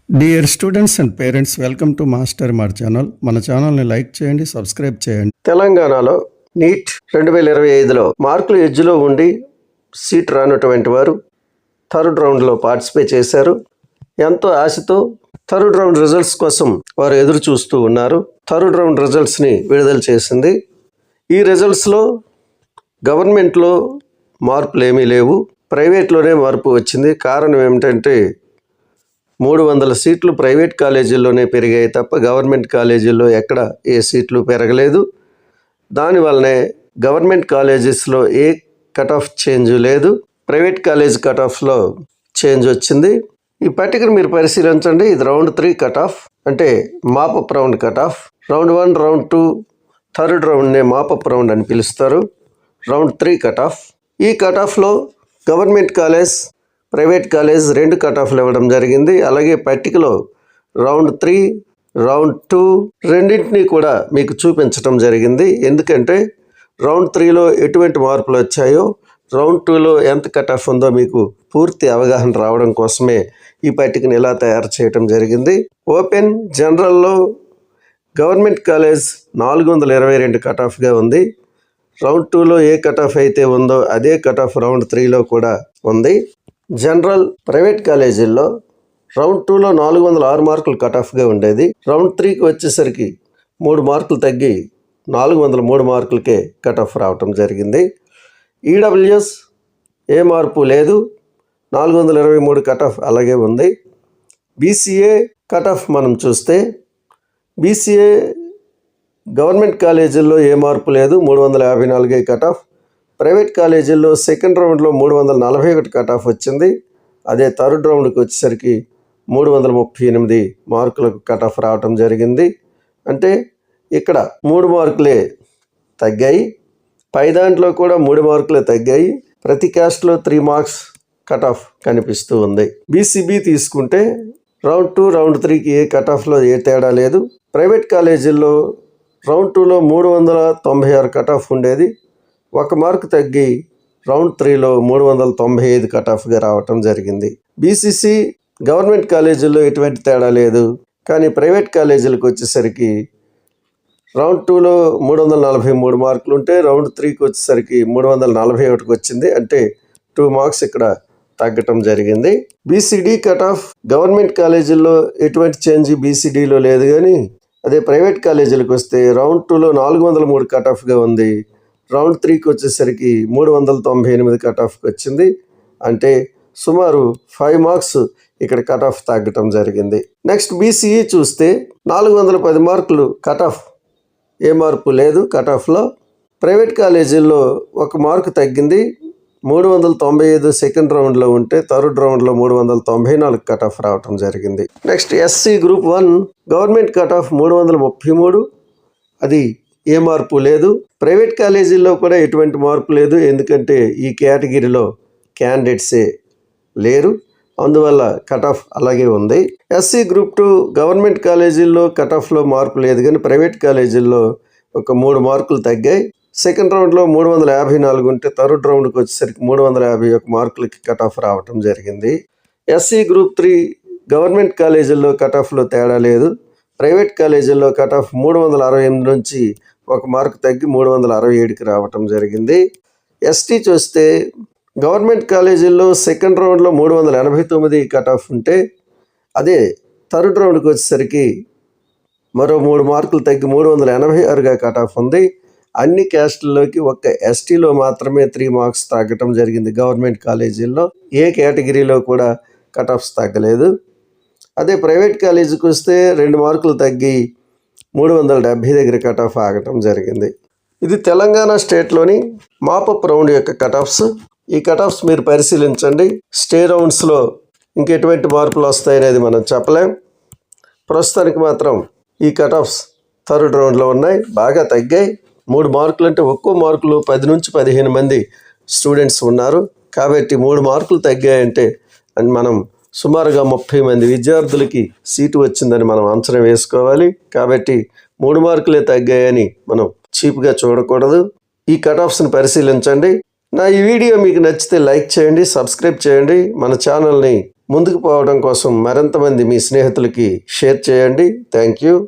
Dear students and parents, welcome to master మార్ channel. మన ఛానల్ని లైక్ చేయండి, సబ్స్క్రైబ్ చేయండి. తెలంగాణలో నీట్ 2025లో మార్కులు ఎడ్జ్లో ఉండి సీట్ రానటువంటి వారు థర్డ్ రౌండ్లో పార్టిసిపేట్ చేశారు. ఎంతో ఆశతో థర్డ్ రౌండ్ రిజల్ట్స్ కోసం వారు ఎదురు చూస్తూ ఉన్నారు. థర్డ్ రౌండ్ రిజల్ట్స్ని విడుదల చేసింది. ఈ రిజల్ట్స్లో గవర్నమెంట్లో మార్పులు ఏమీ లేవు, ప్రైవేట్లోనే మార్పు వచ్చింది. కారణం ఏమిటంటే 300 సీట్లు ప్రైవేట్ కాలేజీల్లోనే పెరిగాయి తప్ప గవర్నమెంట్ కాలేజీల్లో ఎక్కడ ఏ సీట్లు పెరగలేదు. దానివల్లనే గవర్నమెంట్ కాలేజెస్లో ఏ కట్ ఆఫ్ చేంజ్ లేదు, ప్రైవేట్ కాలేజ్ కట్ ఆఫ్లో చేంజ్ వచ్చింది. ఈ పట్టికను మీరు పరిశీలించండి. ఇది రౌండ్ 3 కట్ ఆఫ్, అంటే mop up round cutoff. Round 1, round 2, third రౌండ్నే మాపప్ రౌండ్ అని పిలుస్తారు. Round 3 cutoff. ఈ కట్ ఆఫ్లో గవర్నమెంట్ కాలేజ్, ప్రైవేట్ కాలేజ్ 2 కట్ ఆఫ్లు ఇవ్వడం జరిగింది. అలాగే పట్టికలో రౌండ్ 3, రౌండ్ 2 రెండింటినీ కూడా మీకు చూపించడం జరిగింది. ఎందుకంటే రౌండ్ 3లో ఎటువంటి మార్పులు వచ్చాయో, రౌండ్ 2లో ఎంత కట్ ఆఫ్ ఉందో మీకు పూర్తి అవగాహన రావడం కోసమే ఈ పట్టికను ఇలా తయారు చేయడం జరిగింది. ఓపెన్ జనరల్లో గవర్నమెంట్ కాలేజ్ 422 కట్ ఆఫ్గా ఉంది. రౌండ్ 2లో ఏ కట్ ఆఫ్ అయితే ఉందో అదే కట్ ఆఫ్ రౌండ్ 3లో కూడా ఉంది. జనరల్ ప్రైవేట్ కాలేజీల్లో రౌండ్ 2లో 406 మార్కులు కట్ ఆఫ్గా ఉండేది. రౌండ్ 3కి వచ్చేసరికి 3 మార్కులు తగ్గి 403 మార్కులకే కట్ ఆఫ్ రావటం జరిగింది. ఈడబ్ల్యూఎస్ ఏ మార్పు లేదు, 423 కట్ ఆఫ్ అలాగే ఉంది. బీసీఏ కట్ ఆఫ్ మనం చూస్తే బీసీఏ గవర్నమెంట్ కాలేజీల్లో ఏ మార్పు లేదు, 354 కట్ ఆఫ్. ప్రైవేట్ కాలేజీల్లో సెకండ్ రౌండ్లో 341 కట్ ఆఫ్ వచ్చింది. అదే థర్డ్ రౌండ్కి వచ్చేసరికి 338 మార్కులకు కట్ ఆఫ్ రావటం జరిగింది. అంటే ఇక్కడ 3 మార్కులే తగ్గాయి, పై దాంట్లో కూడా 3 మార్కులే తగ్గాయి. ప్రతి క్యాస్ట్లో 3 మార్క్స్ కట్ ఆఫ్ కనిపిస్తూ ఉంది. బీసీబీ తీసుకుంటే రౌండ్ 2, రౌండ్ 3కి ఏ కట్ ఆఫ్లో ఏ తేడా లేదు. ప్రైవేట్ కాలేజీల్లో రౌండ్ 2లో 396 కట్ ఆఫ్ ఉండేది, 1 మార్కు తగ్గి రౌండ్ 3లో 395 కట్ ఆఫ్గా రావటం జరిగింది. బీసీసీ గవర్నమెంట్ కాలేజీల్లో ఎటువంటి తేడా లేదు, కానీ ప్రైవేట్ కాలేజీలకు వచ్చేసరికి రౌండ్ 2లో 343 మార్కులు ఉంటే రౌండ్ 3కి వచ్చేసరికి 341 వచ్చింది. అంటే 2 మార్క్స్ ఇక్కడ తగ్గటం జరిగింది. బీసీడీ కట్ ఆఫ్ గవర్నమెంట్ కాలేజీల్లో ఎటువంటి చేంజ్ బీసీడీలో లేదు, కానీ అదే ప్రైవేట్ కాలేజీలకు వస్తే రౌండ్ 2లో 403 కట్ ఆఫ్గా ఉంది, రౌండ్ 3కి వచ్చేసరికి 398 కట్ ఆఫ్కి వచ్చింది. అంటే సుమారు 5 మార్క్స్ ఇక్కడ కట్ ఆఫ్ తగ్గటం జరిగింది. నెక్స్ట్ బీసీఈ చూస్తే 410 మార్కులు కట్ ఆఫ్, ఏ మార్పు లేదు కట్ ఆఫ్లో. ప్రైవేట్ కాలేజీల్లో 1 మార్కు తగ్గింది, 395 సెకండ్ రౌండ్లో ఉంటే థర్డ్ రౌండ్లో 394 కట్ ఆఫ్ రావటం జరిగింది. Next SC group 1 government cut off 333, అది ఏ మార్పు లేదు. ప్రైవేట్ కాలేజీల్లో కూడా ఎటువంటి మార్పు లేదు, ఎందుకంటే ఈ కేటగిరీలో క్యాండిడేట్సే లేరు, అందువల్ల కట్ ఆఫ్ అలాగే ఉంది. ఎస్సీ గ్రూప్ 2 గవర్నమెంట్ కాలేజీల్లో కట్ ఆఫ్లో మార్పు లేదు, కానీ ప్రైవేట్ కాలేజీల్లో 3 మార్కులు తగ్గాయి. సెకండ్ రౌండ్లో 354 ఉంటే థర్డ్ రౌండ్కి వచ్చేసరికి 351 మార్కులకి కట్ ఆఫ్ రావటం జరిగింది. ఎస్సీ గ్రూప్ 3 గవర్నమెంట్ కాలేజీల్లో కట్ ఆఫ్లో తేడా లేదు, ప్రైవేట్ కాలేజీల్లో కట్ ఆఫ్ 368 నుంచి 1 మార్కు తగ్గి 367కి రావటం జరిగింది. ఎస్టీ చూస్తే గవర్నమెంట్ కాలేజీల్లో సెకండ్ రౌండ్లో 389 కట్ ఆఫ్ ఉంటే అదే థర్డ్ రౌండ్కి వచ్చేసరికి మరో 3 మార్కులు తగ్గి 386గా కట్ ఆఫ్ ఉంది. అన్ని క్యాస్టుల్లోకి ఒక్క ఎస్టీలో మాత్రమే 3 మార్క్స్ తగ్గటం జరిగింది. గవర్నమెంట్ కాలేజీల్లో ఏ కేటగిరీలో కూడా కట్ ఆఫ్స్ తగ్గలేదు. అదే ప్రైవేట్ కాలేజీకి వస్తే 2 మార్కులు తగ్గి 370 దగ్గర కట్ ఆఫ్ ఆగటం జరిగింది. ఇది తెలంగాణ స్టేట్లోని మాపప్ రౌండ్ యొక్క కట్ ఆఫ్స్. ఈ కట్ ఆఫ్స్ మీరు పరిశీలించండి. స్టే రౌండ్స్లో ఇంకెటువంటి మార్పులు వస్తాయనేది మనం చెప్పలేం. ప్రస్తుతానికి మాత్రం ఈ కట్ ఆఫ్స్ థర్డ్ రౌండ్లో ఉన్నాయి, బాగా తగ్గాయి. 3 మార్కులు అంటే ఒక్కో మార్కులు 10 నుంచి 15 మంది స్టూడెంట్స్ ఉన్నారు, కాబట్టి 3 మార్కులు తగ్గాయంటే మనం సుమారుగా 30 మంది విద్యార్థులకి సీటు వచ్చిందని మనం అంచనా వేసుకోవాలి. కాబట్టి 3 మార్కులే తగ్గాయని మనం చీప్గా చూడకూడదు. ఈ కట్ ఆఫ్స్ని పరిశీలించండి. నా ఈ వీడియో మీకు నచ్చితే లైక్ చేయండి, సబ్స్క్రైబ్ చేయండి, మన ఛానల్ని ముందుకు పోవడం కోసం మరింతమంది మీ స్నేహితులకి షేర్ చేయండి. Thank you.